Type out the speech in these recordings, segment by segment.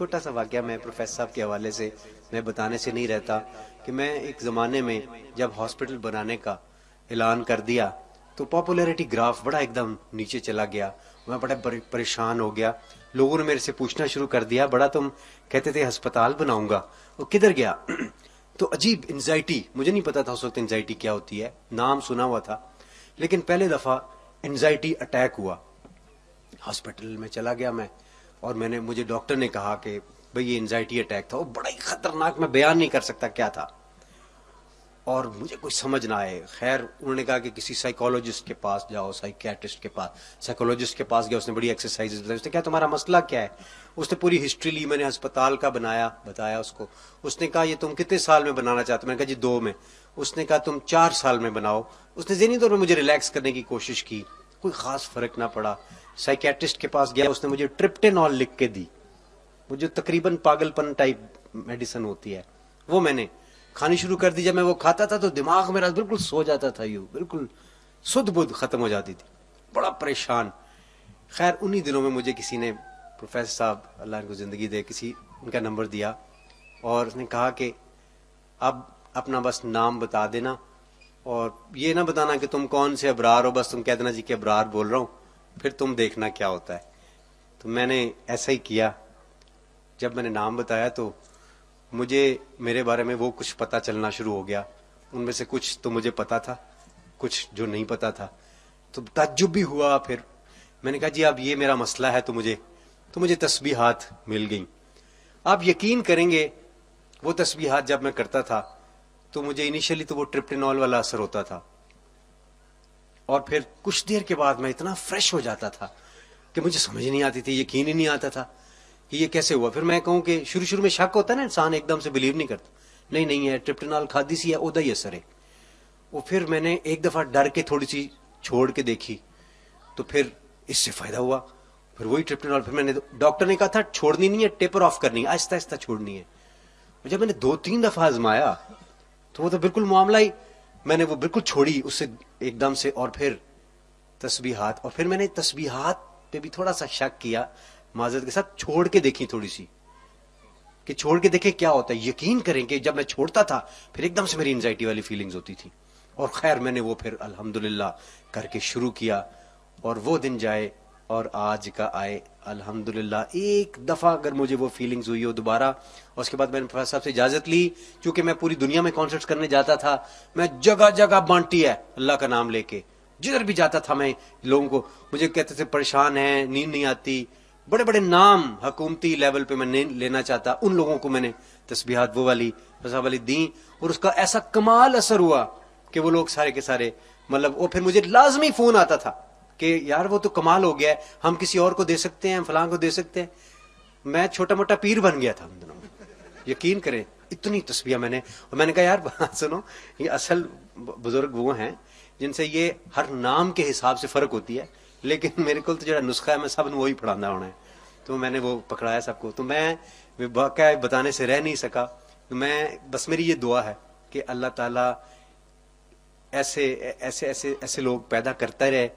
چھوٹا سا واقعہ میں پروفیسر صاحب کے حوالے سے میں بتانے سے نہیں رہتا کہ میں ایک زمانے میں جب ہاسپٹل بنانے کا اعلان کر دیا تو پاپولیرٹی گراف بڑا ایک دم نیچے چلا گیا. میں بڑا پریشان ہو گیا. لوگوں نے میرے سے پوچھنا شروع کر دیا, بڑا تم کہتے تھے ہسپتال بناؤں گا, وہ کدھر گیا؟ تو عجیب انزائٹی, مجھے نہیں پتا تھا اس وقت انزائٹی کیا ہوتی ہے, نام سنا ہوا تھا, لیکن پہلے دفعہ انزائٹی اٹیک ہوا. ہاسپٹل میں چلا گیا میں, اور مجھے ڈاکٹر نے کہا کہ بھئی یہ انزائٹی اٹیک تھا. وہ بڑا ہی خطرناک, میں بیان نہیں کر سکتا کیا تھا, اور مجھے کچھ سمجھ نہ آئے. خیر انہوں نے کہا کہ کسی سائیکالوجسٹ کے پاس جاؤ, سائیکیٹرسٹ کے پاس. سائیکالوجسٹ کے پاس گیا, اس نے بڑی ایکسرسائز بتائی. اس نے کہا تمہارا مسئلہ کیا ہے؟ اس نے پوری ہسٹری لی, میں نے ہسپتال کا بتایا اس کو. اس نے کہا یہ تم کتنے سال میں بنانا چاہتے ہو؟ میں نے کہا جی 2 میں. اس نے کہا تم 4 سال میں بناؤ. اس نے ذہنی طور پہ مجھے ریلیکس کرنے کی کوشش کی, کوئی خاص فرق نہ پڑا. سائیکیٹرسٹ کے پاس گیا, اس نے مجھے ٹرپٹینول لکھ کے دی, وہ جو تقریباً پاگل پن ٹائپ میڈیسن ہوتی ہے, وہ میں نے کھانی شروع کر دی. جب میں وہ کھاتا تھا تو دماغ میرا بالکل سو جاتا تھا, یوں بالکل سدھ بدھ ختم ہو جاتی تھی, بڑا پریشان. خیر انہی دنوں میں مجھے کسی نے, پروفیسر صاحب اللہ ان کو زندگی دے, کسی ان کا نمبر دیا, اور اس نے کہا کہ اب اپنا بس نام بتا دینا, اور یہ نہ بتانا کہ تم کون سے ابرار ہو, بس تم کہہ دینا جی کہ ابرار بول رہا ہوں, پھر تم دیکھنا کیا ہوتا ہے. تو میں نے ایسا ہی کیا. جب میں نے نام بتایا تو مجھے میرے بارے میں وہ کچھ پتہ چلنا شروع ہو گیا. ان میں سے کچھ تو مجھے پتا تھا, کچھ جو نہیں پتا تھا. تو تعجب بھی ہوا. پھر میں نے کہا جی اب یہ میرا مسئلہ ہے, تو مجھے تسبیحات مل گئیں. آپ یقین کریں گے وہ تسبیحات جب میں کرتا تھا تو مجھے انیشلی تو وہ ٹرپٹینول والا اثر ہوتا تھا, اور پھر کچھ دیر کے بعد میں اتنا فریش ہو جاتا تھا کہ مجھے سمجھ نہیں آتی تھی, یقین ہی نہیں آتا تھا کہ یہ کیسے ہوا. پھر میں کہوں کہ شروع میں شک ہوتا ہے نا, انسان ایک دم سے بلیو نہیں کرتا, نہیں ہے ٹرپٹینول کھادی سی ہے, ادا ہی اثر ہے. وہ پھر میں نے ایک دفعہ ڈر کے تھوڑی سی چھوڑ کے دیکھی, تو پھر اس سے فائدہ ہوا. پھر وہی ٹرپٹینول, پھر میں نے, ڈاکٹر نے کہا تھا چھوڑنی نہیں ہے, ٹیپر آف کرنی ہے, آہستہ آہستہ چھوڑنی ہے. جب میں نے 2-3 دفعہ آزمایا تو وہ تو بالکل معاملہ ہی, میں نے وہ بالکل چھوڑی اس سے ایک دم سے. اور پھر تسبیحات, اور پھر میں نے تسبیحات پہ بھی تھوڑا سا شک کیا, معذرت کے ساتھ چھوڑ کے دیکھی تھوڑی سی, کہ چھوڑ کے دیکھیں کیا ہوتا ہے. یقین کریں کہ جب میں چھوڑتا تھا پھر ایک دم سے میری انزائٹی والی فیلنگز ہوتی تھی. اور خیر میں نے وہ پھر الحمدللہ کر کے شروع کیا, اور وہ دن جائے اور آج کا آئے الحمدللہ. ایک دفعہ اگر مجھے وہ فیلنگز ہوئی ہو دوبارہ, اور اس کے بعد میں نے پروفیسر صاحب سے اجازت لی, چونکہ میں پوری دنیا میں کانسرٹس کرنے جاتا تھا, میں جگہ جگہ بانٹی ہے اللہ کا نام لے کے, جدھر بھی جاتا تھا میں لوگوں کو, مجھے کہتے تھے پریشان ہیں, نیند نہیں آتی, بڑے بڑے نام حکومتی لیول پہ میں نہیں لینا چاہتا, ان لوگوں کو میں نے تسبیحات وہ والی دیں, اور اس کا ایسا کمال اثر ہوا کہ وہ لوگ سارے کے سارے, مطلب وہ پھر مجھے لازمی فون آتا تھا کہ یار وہ تو کمال ہو گیا ہے, ہم کسی اور کو دے سکتے ہیں, فلاں کو دے سکتے ہیں. میں چھوٹا موٹا پیر بن گیا تھا ان دنوں میں, یقین کریں اتنی تسبیح میں نے. اور میں نے کہا یار بات سنو, یہ اصل بزرگ وہ ہیں جن سے یہ ہر نام کے حساب سے فرق ہوتی ہے, لیکن میرے کو تو جو نسخہ ہے میں سب نے وہی پڑھانا ہونا ہے. تو میں نے وہ پکڑایا سب کو. تو میں واقعہ بتانے سے رہ نہیں سکا. تو میں بس میری یہ دعا ہے کہ اللہ تعالیٰ ایسے لوگ پیدا کرتا رہے,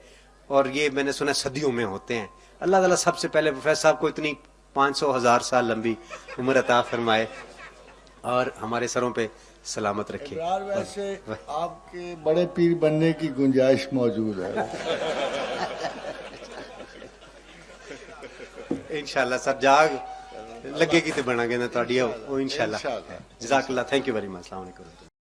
اور یہ میں نے سنا صدیوں میں ہوتے ہیں. اللہ تعالیٰ سب سے پہلے پروفیسر صاحب کو اتنی 500,000 سال لمبی عمر عطا فرمائے, اور ہمارے سروں پہ سلامت رکھے. ویسے آپ کے بڑے پیر بننے کی گنجائش موجود ہے. انشاءاللہ سر جاگ لگے گی تو بنا گے نا تھوڑی, وہ انشاءاللہ. جزاک اللہ, تھینک یو ویری مچ. السلام علیکم.